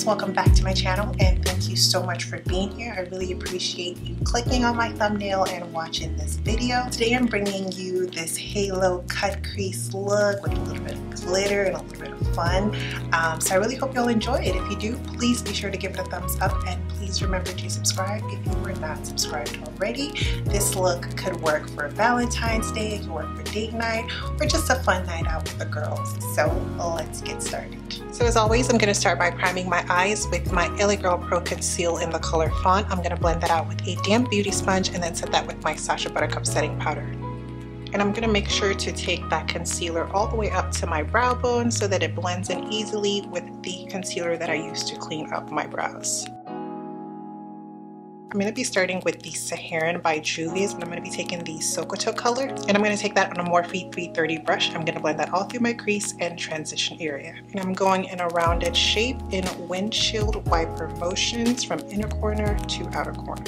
welcome back to my channel and thank you so much for being here. I really appreciate you clicking on my thumbnail and watching this video. Today I'm bringing you this halo cut crease look with a little bit of glitter and a little bit of fun. So I really hope you'll enjoy it. If you do, please be sure to give it a thumbs up and please remember to subscribe if you were not subscribed already. This look could work for Valentine's Day, it could work for date night, or just a fun night out with the girls. So let's get started. So as always, I'm going to start by priming my eyes with my LA Girl Pro Conceal in the color Fawn. I'm going to blend that out with a damp beauty sponge and then set that with my Sacha Buttercup setting powder. And I'm going to make sure to take that concealer all the way up to my brow bone so that it blends in easily with the concealer that I used to clean up my brows. I'm going to be starting with the Saharan by Juvia, and I'm going to be taking the Sokoto color, and I'm going to take that on a Morphe 330 brush. I'm going to blend that all through my crease and transition area. And I'm going in a rounded shape in windshield wiper motions from inner corner to outer corner.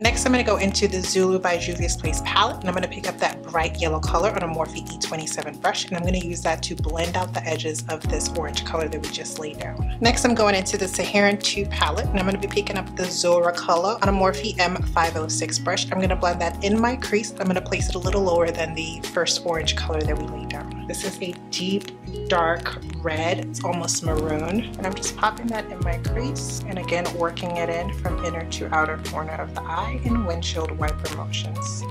Next, I'm going to go into the Zulu by Juvia's Place palette, and I'm going to pick up that bright yellow color on a Morphe E27 brush, and I'm going to use that to blend out the edges of this orange color that we just laid down. Next, I'm going into the Saharan 2 palette, and I'm going to be picking up the Zora color on a Morphe M506 brush. I'm going to blend that in my crease. I'm going to place it a little lower than the first orange color that we laid down. This is a deep, dark red. It's almost maroon, and I'm just popping that in my crease, and again, working it in from inner to outer corner of the eye in windshield wiper motions.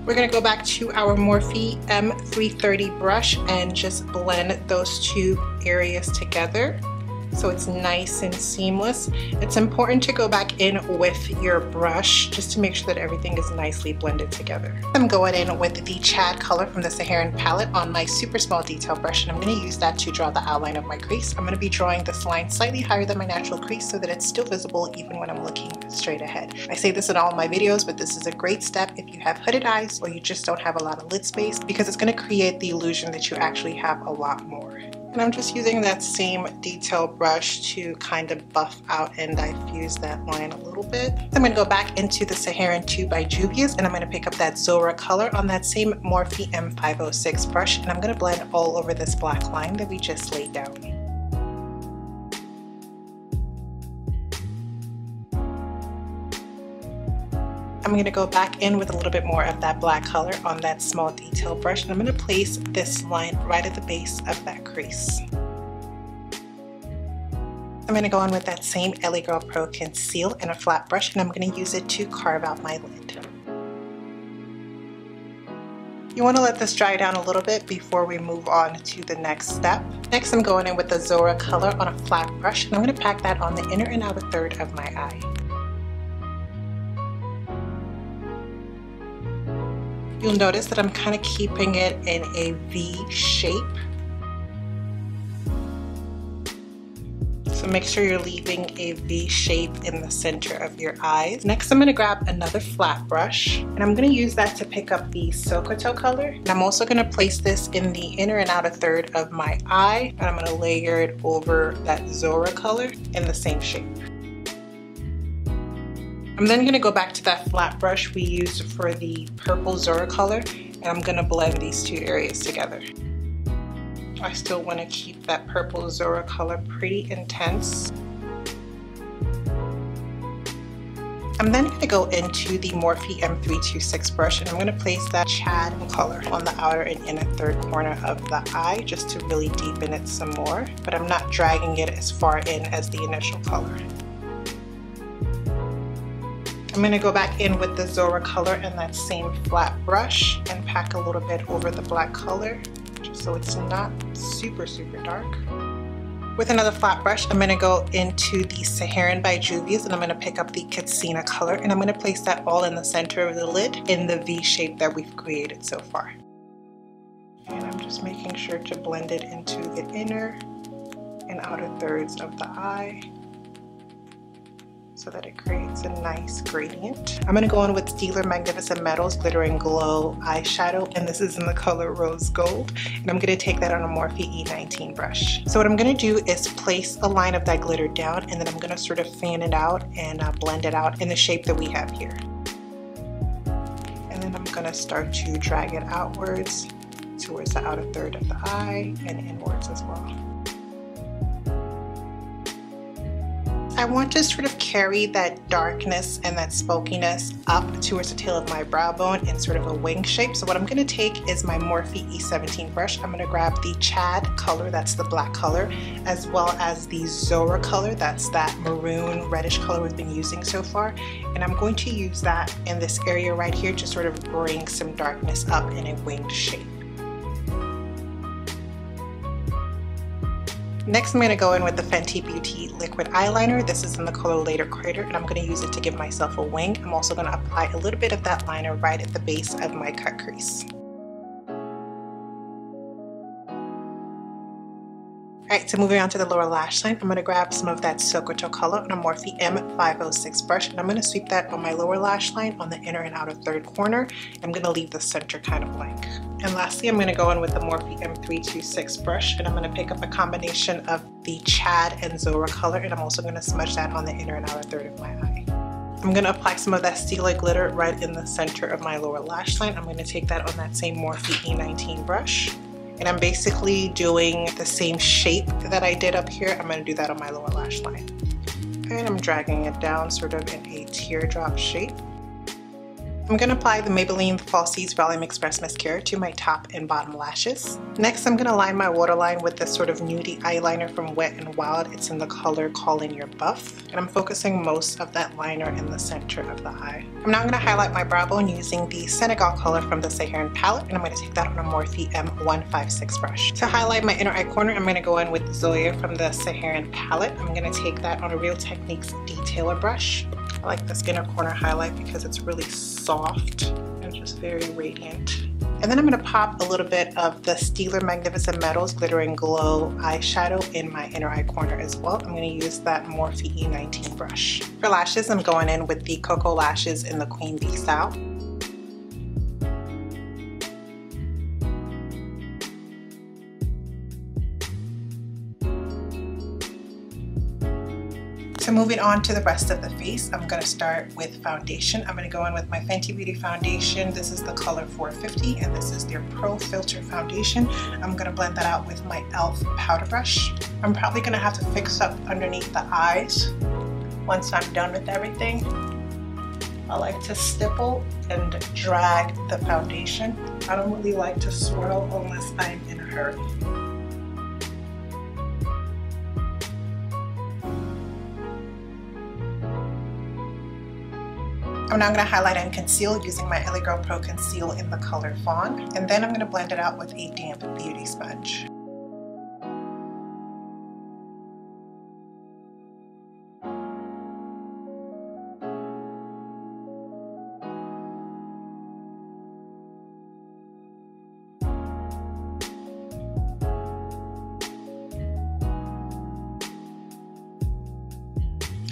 We're going to go back to our Morphe M330 brush and just blend those two areas together so it's nice and seamless. It's important to go back in with your brush just to make sure that everything is nicely blended together. I'm going in with the Chad color from the Saharan palette on my super small detail brush, and I'm going to use that to draw the outline of my crease. I'm going to be drawing this line slightly higher than my natural crease so that it's still visible even when I'm looking straight ahead. I say this in all of my videos, but this is a great step if you have hooded eyes or you just don't have a lot of lid space, because it's going to create the illusion that you actually have a lot more. And I'm just using that same detail brush to kind of buff out and diffuse that line a little bit. I'm going to go back into the Saharan 2 by Juvia's, and I'm going to pick up that Zora color on that same Morphe M506 brush, and I'm going to blend all over this black line that we just laid down. I'm going to go back in with a little bit more of that black color on that small detail brush, and I'm going to place this line right at the base of that crease. I'm going to go in with that same LA Girl Pro Conceal in a flat brush, and I'm going to use it to carve out my lid. You want to let this dry down a little bit before we move on to the next step. Next, I'm going in with the Zora color on a flat brush, and I'm going to pack that on the inner and outer third of my eye. You'll notice that I'm kind of keeping it in a V shape. So make sure you're leaving a V shape in the center of your eyes. Next, I'm going to grab another flat brush, and I'm going to use that to pick up the Sokoto color. And I'm also going to place this in the inner and outer third of my eye, and I'm going to layer it over that Zora color in the same shape. I'm then going to go back to that flat brush we used for the purple Zora color, and I'm going to blend these two areas together. I still want to keep that purple Zora color pretty intense. I'm then going to go into the Morphe M326 brush, and I'm going to place that Chad color on the outer and inner third corner of the eye just to really deepen it some more, but I'm not dragging it as far in as the initial color. I'm going to go back in with the Zora color and that same flat brush and pack a little bit over the black color just so it's not super dark. With another flat brush, I'm going to go into the Saharan by Juvia's, and I'm going to pick up the Katsina color, and I'm going to place that all in the center of the lid in the V shape that we've created so far. And I'm just making sure to blend it into the inner and outer thirds of the eye so that it creates a nice gradient. I'm going to go in with Stila Magnificent Metals Glitter and Glow eyeshadow, and this is in the color Rose Gold, and I'm going to take that on a Morphe E19 brush. So what I'm going to do is place a line of that glitter down, and then I'm going to sort of fan it out and blend it out in the shape that we have here. And then I'm going to start to drag it outwards towards the outer third of the eye and inwards as well. I want to sort of carry that darkness and that smokiness up towards the tail of my brow bone in sort of a wing shape. So what I'm going to take is my Morphe E17 brush. I'm going to grab the Chad color, that's the black color, as well as the Zora color, that's that maroon reddish color we've been using so far. And I'm going to use that in this area right here to sort of bring some darkness up in a winged shape. Next, I'm going to go in with the Fenty Beauty liquid eyeliner. This is in the color Later Crater, and I'm going to use it to give myself a wing. I'm also going to apply a little bit of that liner right at the base of my cut crease. Alright, so moving on to the lower lash line, I'm going to grab some of that Sokoto color on a Morphe M506 brush, and I'm going to sweep that on my lower lash line on the inner and outer third corner. I'm going to leave the center kind of blank. And lastly, I'm going to go in with the Morphe M326 brush, and I'm going to pick up a combination of the Chad and Zora color, and I'm also going to smudge that on the inner and outer third of my eye. I'm going to apply some of that Stila glitter right in the center of my lower lash line. I'm going to take that on that same Morphe E19 brush. And I'm basically doing the same shape that I did up here. I'm going to do that on my lower lash line. And I'm dragging it down sort of in a teardrop shape. I'm going to apply the Maybelline Falsies Volume Express Mascara to my top and bottom lashes. Next, I'm going to line my waterline with this sort of nudie eyeliner from Wet n Wild. It's in the color Call in Your Buff. And I'm focusing most of that liner in the center of the eye. I'm now going to highlight my brow bone using the Senegal color from the Saharan palette. And I'm going to take that on a Morphe M156 brush. To highlight my inner eye corner, I'm going to go in with Zoya from the Saharan palette. I'm going to take that on a Real Techniques detailer brush. I like this inner corner highlight because it's really soft and just very radiant. And then I'm going to pop a little bit of the Stila Magnificent Metals Glitter and Glow eyeshadow in my inner eye corner as well. I'm going to use that Morphe E19 brush. For lashes, I'm going in with the Cocoa Lashes in the Queen Bee style. So moving on to the rest of the face, I'm going to start with foundation. I'm going to go in with my Fenty Beauty foundation. This is the color 450 and this is their Pro Filter foundation. I'm going to blend that out with my e.l.f. powder brush. I'm probably going to have to fix up underneath the eyes once I'm done with everything. I like to stipple and drag the foundation. I don't really like to swirl unless I'm in a hurry. I'm now going to highlight and conceal using my LA Girl Pro Conceal in the color Fawn, and then I'm going to blend it out with a damp beauty sponge.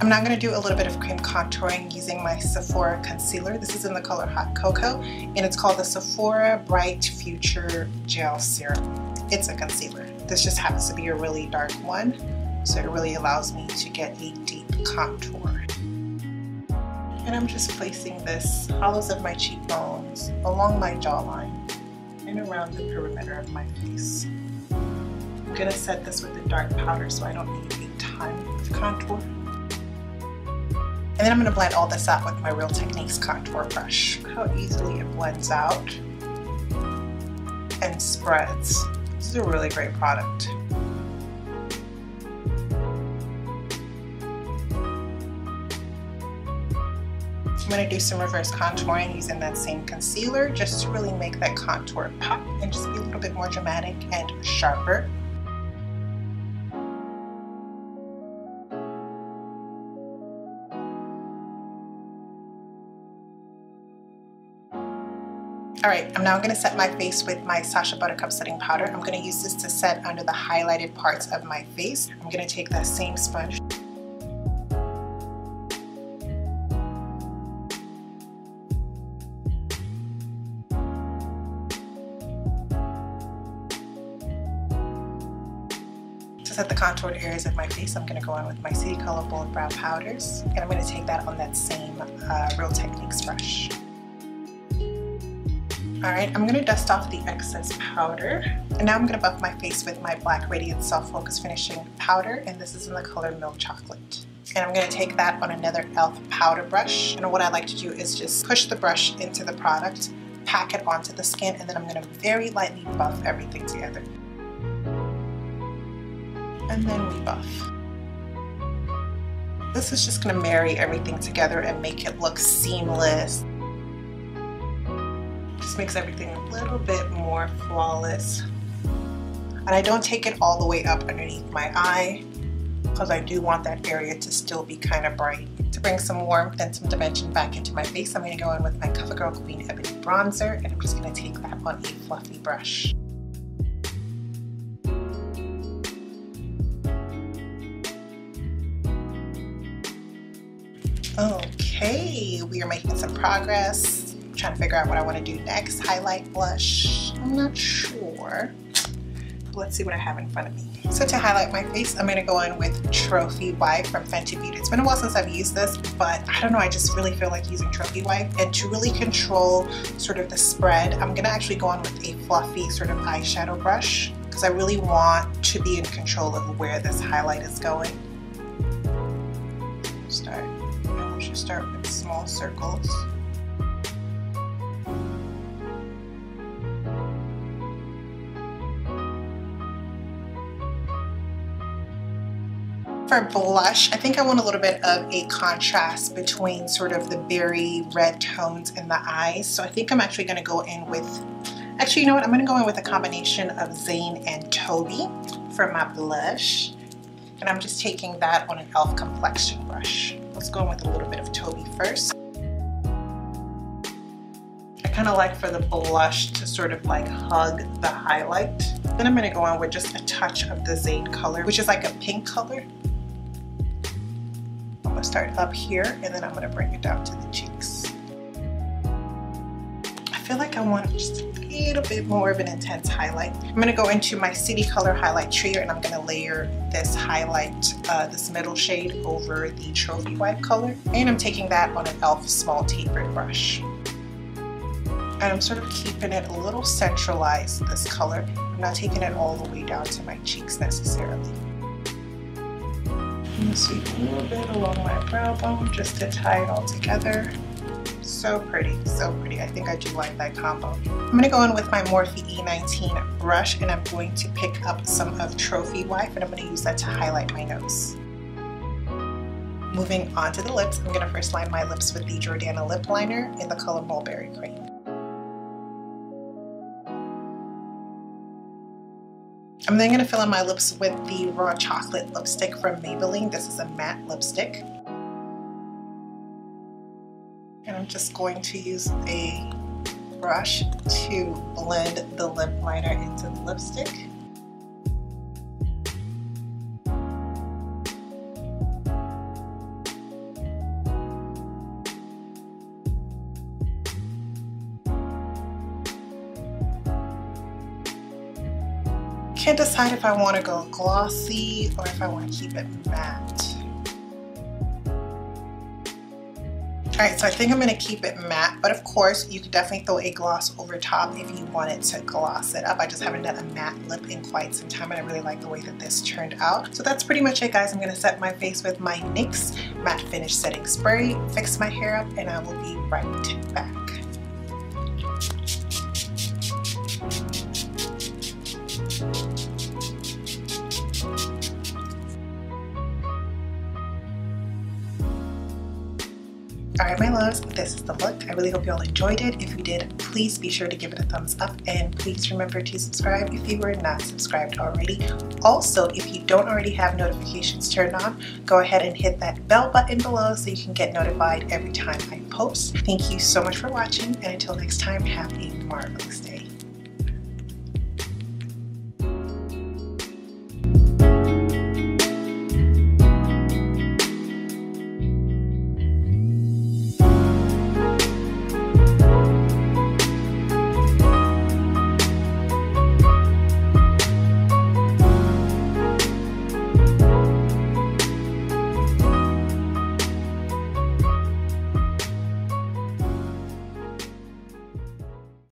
I'm now going to do a little bit of cream contouring using my Sephora concealer. This is in the color Hot Cocoa, and it's called the Sephora Bright Future Gel Serum. It's a concealer. This just happens to be a really dark one, so it really allows me to get a deep contour. And I'm just placing this hollows of my cheekbones, along my jawline, and around the perimeter of my face. I'm going to set this with a dark powder so I don't need a ton of contour. And then I'm going to blend all this out with my Real Techniques contour brush. Look how easily it blends out and spreads. This is a really great product. I'm going to do some reverse contouring using that same concealer just to really make that contour pop and just be a little bit more dramatic and sharper. Alright, I'm now going to set my face with my Sacha Buttercup setting powder. I'm going to use this to set under the highlighted parts of my face. I'm going to take that same sponge. To set the contoured areas of my face, I'm going to go in with my City Color Bold Brow Powders, and I'm going to take that on that same Real Techniques brush. Alright, I'm going to dust off the excess powder, and now I'm going to buff my face with my Black Radiant Self Focus Finishing Powder, and this is in the color Milk Chocolate. And I'm going to take that on another e.l.f. powder brush. And what I like to do is just push the brush into the product, pack it onto the skin, and then I'm going to very lightly buff everything together. And then we buff. This is just going to marry everything together and make it look seamless. Just makes everything a little bit more flawless. And I don't take it all the way up underneath my eye, because I do want that area to still be kind of bright. To bring some warmth and some dimension back into my face, I'm going to go in with my CoverGirl Queen Ebony Bronzer, and I'm just going to take that on a fluffy brush. Okay, we are making some progress. I'm trying to figure out what I want to do next. Highlight, blush, I'm not sure. Let's see what I have in front of me. So to highlight my face, I'm going to go in with Trophy Wipe from Fenty Beauty. It's been a while since I've used this, but I don't know, I just really feel like using Trophy Wipe. And to really control sort of the spread, I'm going to actually go in with a fluffy sort of eyeshadow brush, because I really want to be in control of where this highlight is going. We should start with small circles. For blush, I think I want a little bit of a contrast between sort of the berry red tones in the eyes. So I think I'm actually going to go in with, actually, you know what? I'm going to go in with a combination of Zane and Toby for my blush. And I'm just taking that on an e.l.f. complexion brush. Let's go in with a little bit of Toby first. I kind of like for the blush to sort of like hug the highlight. Then I'm going to go in with just a touch of the Zane color, which is like a pink color. I'm going to start up here, and then I'm going to bring it down to the cheeks. I feel like I want just a little bit more of an intense highlight. I'm going to go into my City Color Highlight Trio, and I'm going to layer this highlight, this middle shade, over the Trophy Wipe color. And I'm taking that on an e.l.f. small tapered brush. And I'm sort of keeping it a little centralized, this color. I'm not taking it all the way down to my cheeks necessarily. I'm going to sweep a little bit along my brow bone just to tie it all together. So pretty, so pretty. I think I do like that combo. I'm going to go in with my Morphe E19 brush, and I'm going to pick up some of Trophy Wipe, and I'm going to use that to highlight my nose. Moving on to the lips, I'm going to first line my lips with the Jordana lip liner in the color Mulberry Cream. I'm then going to fill in my lips with the Raw Chocolate lipstick from Maybelline. This is a matte lipstick. And I'm just going to use a brush to blend the lip liner into the lipstick. Can't decide if I want to go glossy or if I want to keep it matte. Alright, so I think I'm going to keep it matte, but of course you could definitely throw a gloss over top if you wanted to gloss it up. I just haven't done a matte lip in quite some time, and I really like the way that this turned out. So that's pretty much it, guys. I'm going to set my face with my NYX Matte Finish Setting Spray, fix my hair up, and I will be right back. Alright my loves, this is the look. I really hope you all enjoyed it. If you did, please be sure to give it a thumbs up, and please remember to subscribe if you were not subscribed already. Also, if you don't already have notifications turned on, go ahead and hit that bell button below so you can get notified every time I post. Thank you so much for watching, and until next time, have a marvelous day.